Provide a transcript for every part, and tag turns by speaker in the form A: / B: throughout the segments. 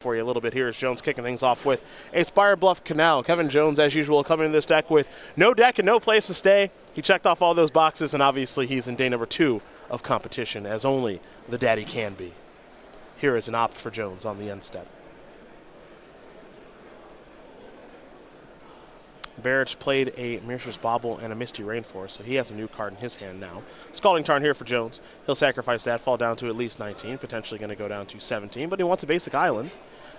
A: for you a little bit here as Jones kicking things off with a Spire Bluff Canal. Kevin Jones, as usual, coming to this deck with no deck and no place to stay. He checked off all those boxes, and obviously he's in day number 2 of competition, as only the daddy can be. Here is an opt for Jones on the end step. Barich played a Mirish's Bauble and a Misty Rainforest, so he has a new card in his hand now. Scalding Tarn here for Jones. He'll sacrifice that, fall down to at least 19, potentially going to go down to 17, but he wants a basic island.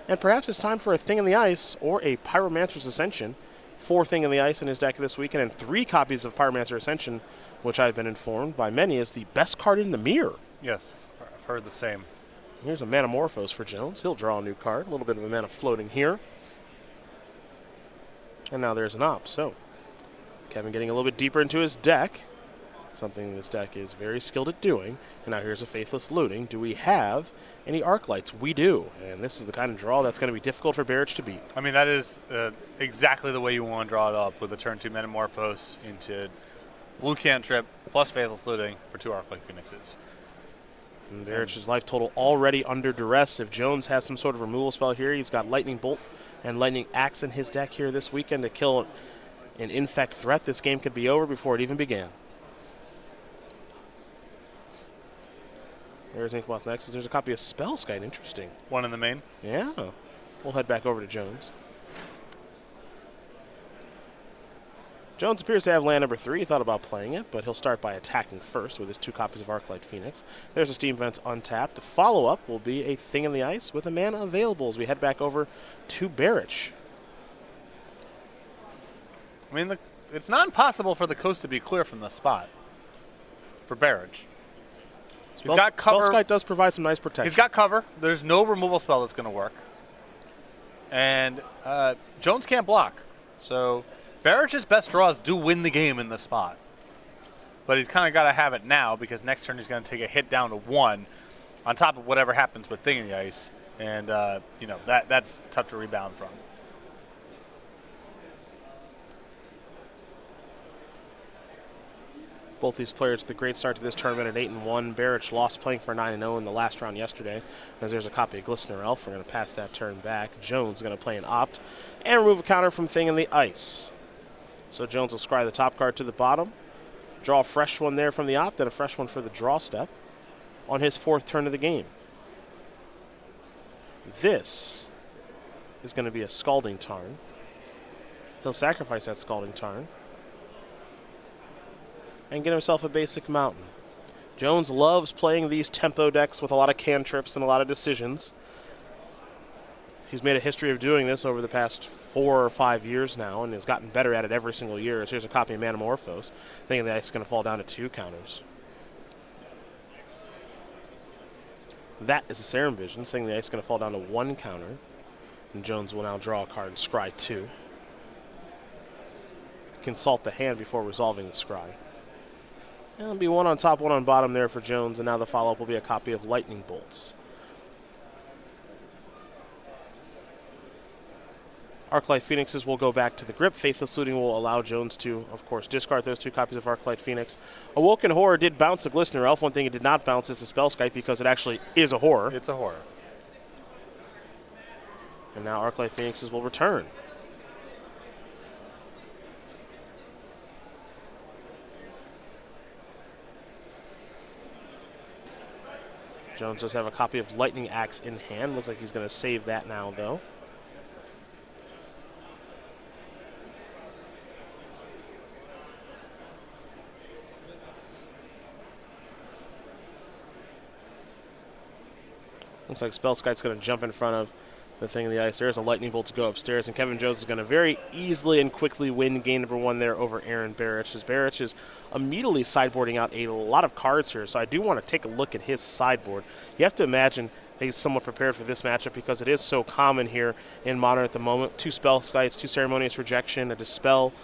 A: And perhaps it's time for a Thing in the Ice or a Pyromancer's Ascension. 4 Thing in the Ice in his deck this weekend, and 3 copies of Pyromancer Ascension, which I've been informed by many is the best card in the mirror.
B: Yes, I've heard the same.
A: Here's a Manamorphose for Jones. He'll draw a new card. A little bit of a mana floating here. And now there's an op. So Kevin getting a little bit deeper into his deck, something this deck is very skilled at doing. And now here's a Faithless Looting. Do we have any Arclights? We do. And this is the kind of draw that's going to be difficult for Barich to beat.
B: I mean, that is exactly the way you want to draw it up, with a turn 2 Metamorphose into blue cantrip plus Faithless Looting for 2 Arclight Phoenixes.
A: And Barich's life total already under duress. If Jones has some sort of removal spell here, he's got Lightning Bolt and Lightning Axe in his deck here this weekend to kill an infect threat. This game could be over before it even began. There's Inkmoth next. There's a copy of Spellskite. Interesting.
B: One in the main.
A: Yeah. We'll head back over to Jones. Jones appears to have land number 3. He thought about playing it, but he'll start by attacking first with his 2 copies of Arclight Phoenix. There's a Steam Vents untapped. The follow-up will be a Thing in the Ice with a mana available as we head back over to Barich.
B: I mean, it's not impossible for the coast to be clear from this spot for Barich. He's got cover.
A: Spellskite does provide some nice protection.
B: He's got cover. There's no removal spell that's going to work. And Jones can't block. So Barich's best draws do win the game in this spot. But he's kind of got to have it now, because next turn he's going to take a hit down to 1 on top of whatever happens with Thing in the Ice. And, you know, that's tough to rebound from.
A: Both these players, the great start to this tournament at 8-1. Barich lost playing for 9-0 in the last round yesterday, as there's a copy of Glistener Elf. We're going to pass that turn back. Jones is going to play an opt and remove a counter from Thing in the Ice. So Jones will scry the top card to the bottom, draw a fresh one there from the opt, and a fresh one for the draw step on his 4th turn of the game. This is going to be a Scalding Tarn. He'll sacrifice that Scalding Tarn and get himself a basic mountain. Jones loves playing these tempo decks with a lot of cantrips and a lot of decisions. He's made a history of doing this over the past 4 or 5 years now, and has gotten better at it every single year. So here's a copy of Manamorphose. Thinking the ice is going to fall down to 2 counters. That is a Serum Vision, saying the ice is going to fall down to 1 counter. And Jones will now draw a card and scry 2. Consult the hand before resolving the scry. And it'll be 1 on top, 1 on bottom there for Jones, and now the follow-up will be a copy of Lightning Bolts. Arclight Phoenixes will go back to the grip. Faithless Looting will allow Jones to, of course, discard those 2 copies of Arclight Phoenix. Awoken Horror did bounce the Glistener Elf. One thing it did not bounce is the Spellskite, because it actually is a horror.
B: It's a horror.
A: And now Arclight Phoenixes will return. Jones does have a copy of Lightning Axe in hand. Looks like he's going to save that now, though. Looks like Spellskite's going to jump in front of the Thing in the Ice. There's a Lightning Bolt to go upstairs, and Kevin Jones is going to very easily and quickly win game number 1 there over Aaron Barich, as Barich is immediately sideboarding out a lot of cards here. So I do want to take a look at his sideboard. You have to imagine that he's somewhat prepared for this matchup, because it is so common here in Modern at the moment. 2 Spellskites, 2 Ceremonious Rejection, a Dispel,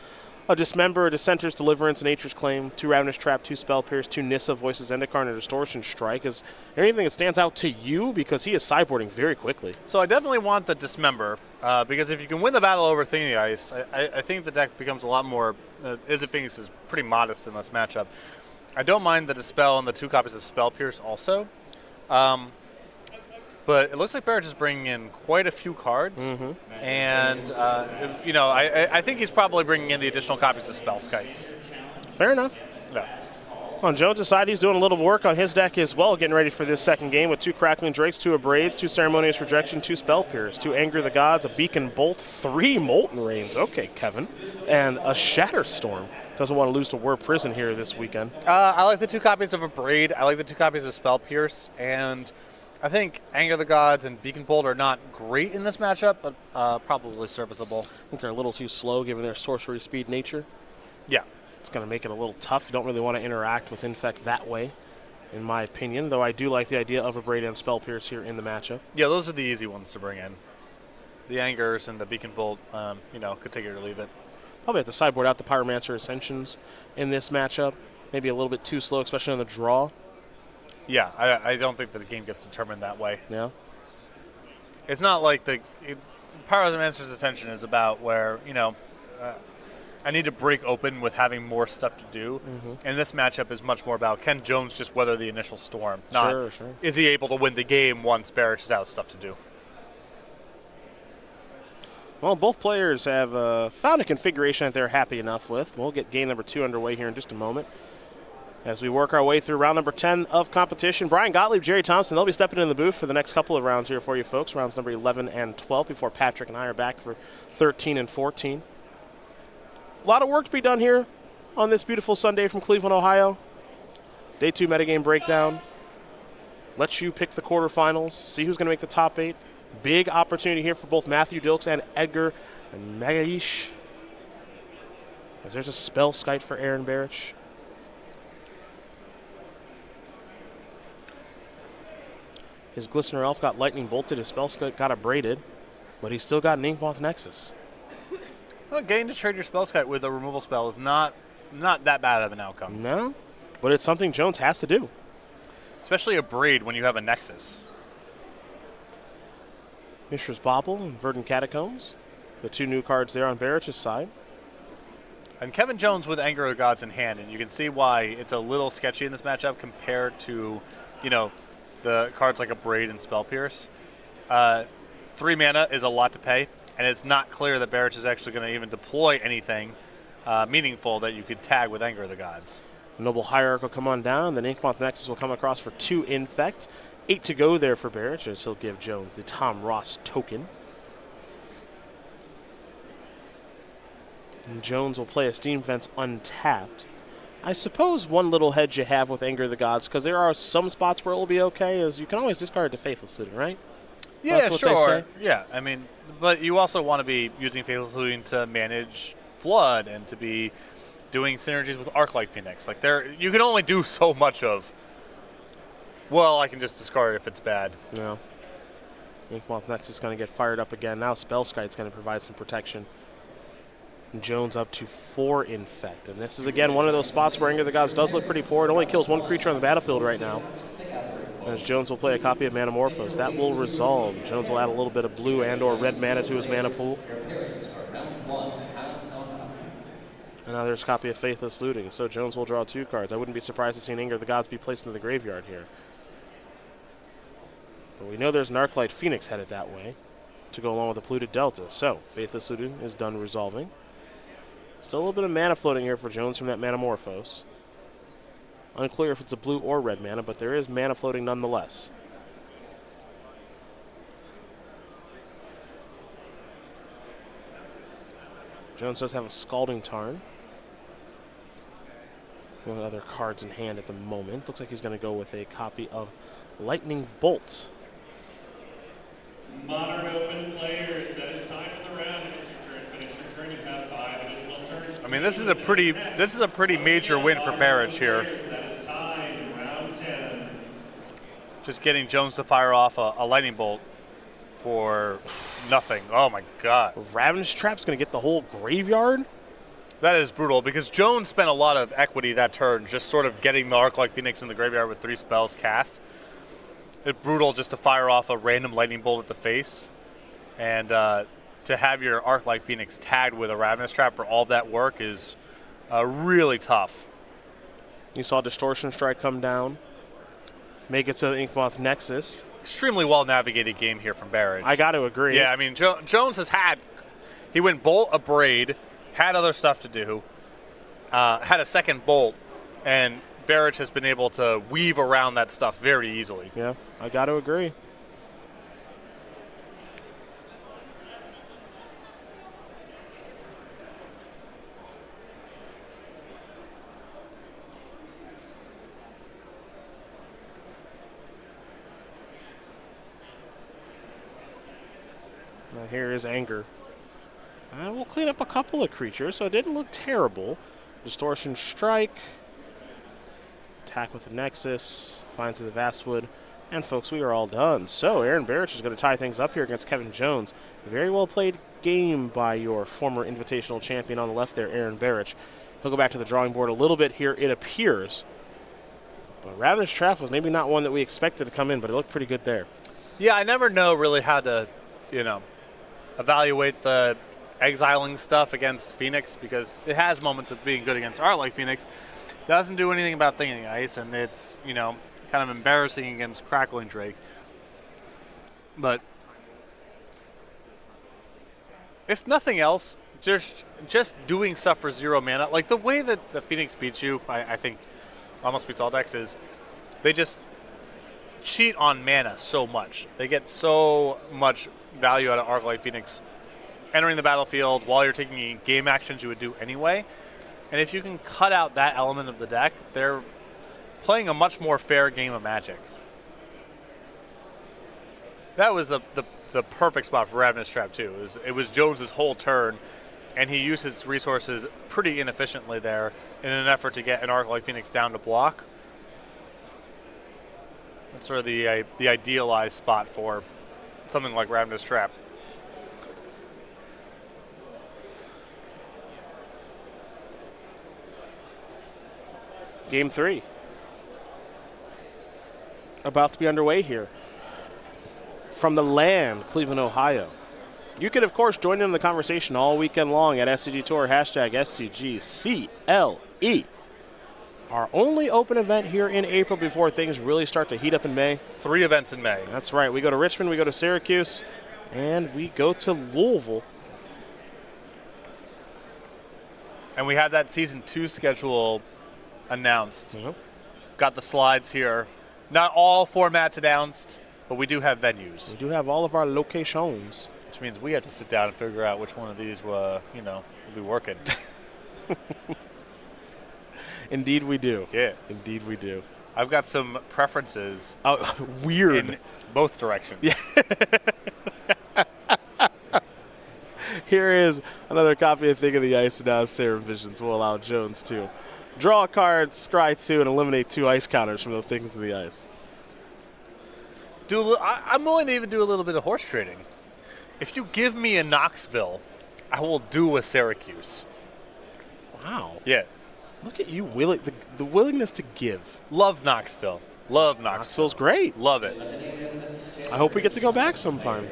A: a Dismember, a Dissenter's Deliverance, a Nature's Claim, 2 Ravenous Trap, 2 Spell Pierce, 2 Nissa, Voices Endicott, and a Distortion Strike. Is there anything that stands out to you? Because he is sideboarding very quickly.
B: So I definitely want the Dismember, because if you can win the battle over Thing in the Ice, I think the deck becomes a lot more. Izzet Phoenix is pretty modest in this matchup. I don't mind the Dispel and the 2 copies of Spell Pierce also. but it looks like Barich is bringing in quite a few cards. And, I think he's probably bringing in the additional copies of Spellskite.
A: Fair enough.
B: Yeah.
A: On Jones' side, he's doing a little work on his deck as well, getting ready for this second game with 2 Crackling Drakes, 2 Abrades, 2 Ceremonious Rejection, 2 Spell Pierce, 2 Anger the Gods, a Beacon Bolt, 3 Molten Rains. Okay, Kevin. And a Shatterstorm. Doesn't want to lose to War Prison here this weekend.
B: I like the 2 copies of Abrade. I like the 2 copies of Spell Pierce. And I think Anger the Gods and Beacon Bolt are not great in this matchup, but probably serviceable.
A: I think they're a little too slow given their sorcery speed nature.
B: Yeah.
A: It's going to make it a little tough. You don't really want to interact with Infect that way, in my opinion, though I do like the idea of Abrade and Spell Pierce here in the matchup.
B: Yeah, those are the easy ones to bring in. The Angers and the Beacon Bolt, could take it or leave it.
A: Probably have to sideboard out the Pyromancer Ascensions in this matchup. Maybe a little bit too slow, especially on the draw.
B: Yeah, I don't think that the game gets determined that way.
A: Yeah.
B: It's not like Pyromancer's Ascension is about where, I need to break open with having more stuff to do. And this matchup is much more about, can Jones just weather the initial storm? Not,
A: Sure.
B: is he able to win the game once Barich is out of stuff to do?
A: Well, both players have found a configuration that they're happy enough with. We'll get game number 2 underway here in just a moment. As we work our way through round number 10 of competition, Brian Gottlieb, Jerry Thompson, they'll be stepping in the booth for the next couple of rounds here for you folks, rounds number 11 and 12, before Patrick and I are back for 13 and 14. A lot of work to be done here on this beautiful Sunday from Cleveland, Ohio. Day 2 metagame breakdown. Lets you pick the quarterfinals, see who's going to make the top 8. Big opportunity here for both Matthew Dilks and Edgar Magaish. As there's a Spellskite for Aaron Barich. His Glistener Elf got Lightning Bolted, his Spellskite got Abraded, but he's still got an Inkmoth Nexus.
B: Well, getting to trade your Spellskite with a removal spell is not that bad of an outcome.
A: No, but it's something Jones has to do.
B: Especially a Braid when you have a Nexus.
A: Mishra's Bauble and Verdant Catacombs. The 2 new cards there on Barich's side.
B: And Kevin Jones with Anger of the Gods in hand, and you can see why it's a little sketchy in this matchup compared to, the cards like a Braid and Spell Pierce. 3 mana is a lot to pay, and it's not clear that Barich is actually going to even deploy anything meaningful that you could tag with Anger of the Gods.
A: Noble Hierarch will come on down. The Inkmoth Nexus will come across for 2 Infect. 8 to go there for Barich, as he'll give Jones the Tom Ross token. And Jones will play a Steam Fence untapped. I suppose one little hedge you have with Anger of the Gods, because there are some spots where it will be okay, is you can always discard the Faithless Looting, right?
B: Yeah,
A: That's what they say.
B: Yeah, but you also want to be using Faithless Looting to manage Flood and to be doing synergies with Arclight Phoenix. You can only do so much of, well, I can just discard it if it's bad.
A: Yeah. Inkmoth Nexus is going to get fired up again. Now Spellskite's going to provide some protection. And Jones up to 4 Infect. And this is, again, one of those spots where Anger of the Gods does look pretty poor. It only kills 1 creature on the battlefield right now. As Jones will play a copy of Manamorphose. That will resolve. Jones will add a little bit of blue and or red mana to his mana pool. And now there's a copy of Faithless Looting. So Jones will draw 2 cards. I wouldn't be surprised to see an Anger of the Gods be placed into the graveyard here. But we know there's an Arclight Phoenix headed that way to go along with the Polluted Delta. So Faithless Looting is done resolving. Still a little bit of mana floating here for Jones from that Manamorphose. Unclear if it's a blue or red mana, but there is mana floating nonetheless. Jones does have a Scalding Tarn. No other cards in hand at the moment. Looks like he's going to go with a copy of Lightning Bolt.
C: Modern Open players, that is time in the round. If it's your turn, finish your turn. You have 5 additional turns.
B: This is a pretty major win for Barich here.
C: That is time in round 10.
B: Just getting Jones to fire off a Lightning Bolt for nothing. Oh my God.
A: Ravenous Trap's going to get the whole graveyard?
B: That is brutal because Jones spent a lot of equity that turn just sort of getting the Arclight Phoenix in the graveyard with 3 spells cast. It's brutal just to fire off a random Lightning Bolt at the face. And to have your Arclight Phoenix tagged with a Ravenous Trap for all that work is really tough.
A: You saw Distortion Strike come down. Make it to the Inkmoth Nexus.
B: extremely well-navigated game here from Barich.
A: I got to agree.
B: Yeah, I mean, Jones has he went bolt, a braid, had other stuff to do, had a second bolt, and Barich has been able to weave around that stuff very easily.
A: Yeah, I got to agree. Now here is Anger. And we'll clean up a couple of creatures, so it didn't look terrible. Distortion Strike. Attack with the Nexus. Finds the Vastwood. And folks, we are all done. So Aaron Barich is going to tie things up here against Kevin Jones. Very well played game by your former Invitational champion on the left there, Aaron Barich. He'll go back to the drawing board a little bit here, it appears. But Ravenous Trap was maybe not one that we expected to come in, but it looked pretty good there.
B: Yeah, I never know really how to, evaluate the exiling stuff against Phoenix, because it has moments of being good against art like Phoenix. Doesn't do anything about Thinking Ice, and it's, kind of embarrassing against Crackling Drake. But if nothing else, just doing stuff for 0 mana, like the way that the Phoenix beats you, I think almost beats all decks, is they just cheat on mana so much. They get so much value out of Arclight Phoenix entering the battlefield while you're taking game actions you would do anyway. And if you can cut out that element of the deck, they're playing a much more fair game of Magic. That was the perfect spot for Ravenous Trap too. It was Jones's whole turn, and he used his resources pretty inefficiently there in an effort to get an Arclight Phoenix down to block. That's sort of the idealized spot for something like Ravenous Trap.
A: Game 3. About to be underway here. From the land, Cleveland, Ohio. You can, of course, join in the conversation all weekend long at SCG Tour, hashtag SCGCLE. Our only open event here in April before things really start to heat up in May.
B: 3 events in May.
A: That's right. We go to Richmond, we go to Syracuse, and we go to Louisville.
B: And we had that Season 2 schedule announced.
A: Mm-hmm.
B: Got the slides here. Not all formats announced, but we do have venues.
A: We do have all of our locations.
B: Which means we have to sit down and figure out which one of these will be working.
A: Indeed we do.
B: Yeah.
A: Indeed we do.
B: I've got some preferences.
A: Weird.
B: In both directions.
A: Yeah. Here is another copy of Thing of the Ice, and now Serum Visions will allow Jones to draw a card, scry 2, and eliminate 2 ice counters from the Things of the Ice.
B: I'm willing to even do a little bit of horse trading. If you give me a Knoxville, I will do a Syracuse.
A: Wow.
B: Yeah.
A: Look at you, the willingness to give.
B: Love Knoxville. Love Knoxville.
A: Knoxville's great.
B: Love it.
A: I hope we get to go back sometime.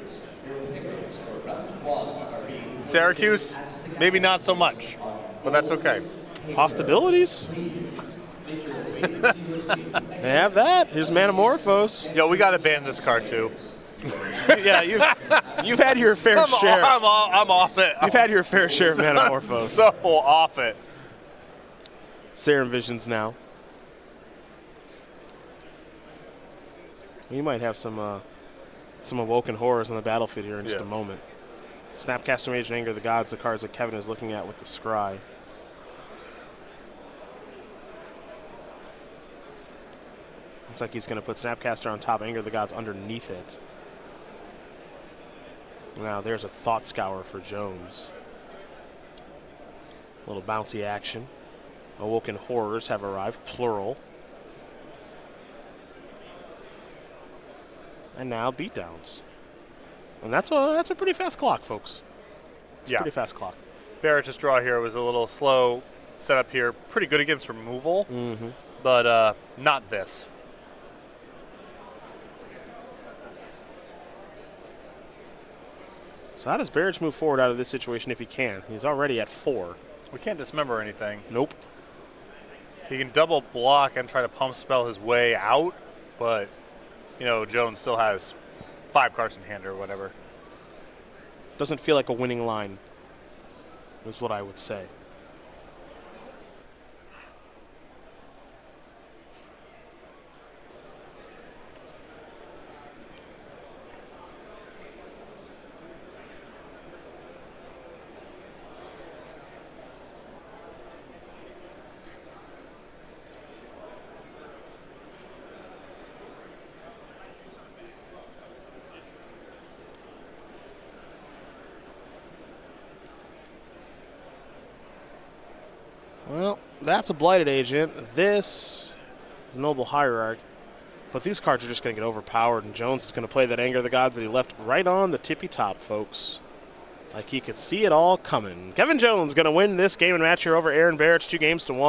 B: Syracuse, maybe not so much, but that's okay.
A: Possibilities. They have that. Here's Manamorphose.
B: Yo, we got to ban this card too.
A: Yeah, you've had your fair share.
B: I'm off it.
A: You've had your fair share of Manamorphose.
B: So off it.
A: Serum Visions now. We might have some Awoken Horrors on the battlefield here in just a moment. Snapcaster Mage and Anger the Gods, the cards that Kevin is looking at with the Scry. Looks like he's going to put Snapcaster on top, Anger the Gods underneath it. Now there's a Thought Scour for Jones. A little bouncy action. Awoken Horrors have arrived, plural. And now Beatdowns. And that's a pretty fast clock, folks. It's a pretty fast clock.
B: Barich's draw here was a little slow setup here. Pretty good against removal, but not this.
A: So how does Barich move forward out of this situation if he can? He's already at 4.
B: We can't dismember anything.
A: Nope.
B: He can double block and try to pump spell his way out, but Jones still has 5 cards in hand or whatever.
A: Doesn't feel like a winning line, is what I would say. Well, that's a Blighted Agent. This is Noble Hierarch. But these cards are just going to get overpowered, and Jones is going to play that Anger of the Gods that he left right on the tippy top, folks. Like he could see it all coming. Kevin Jones going to win this game and match here over Aaron Barich 2-1.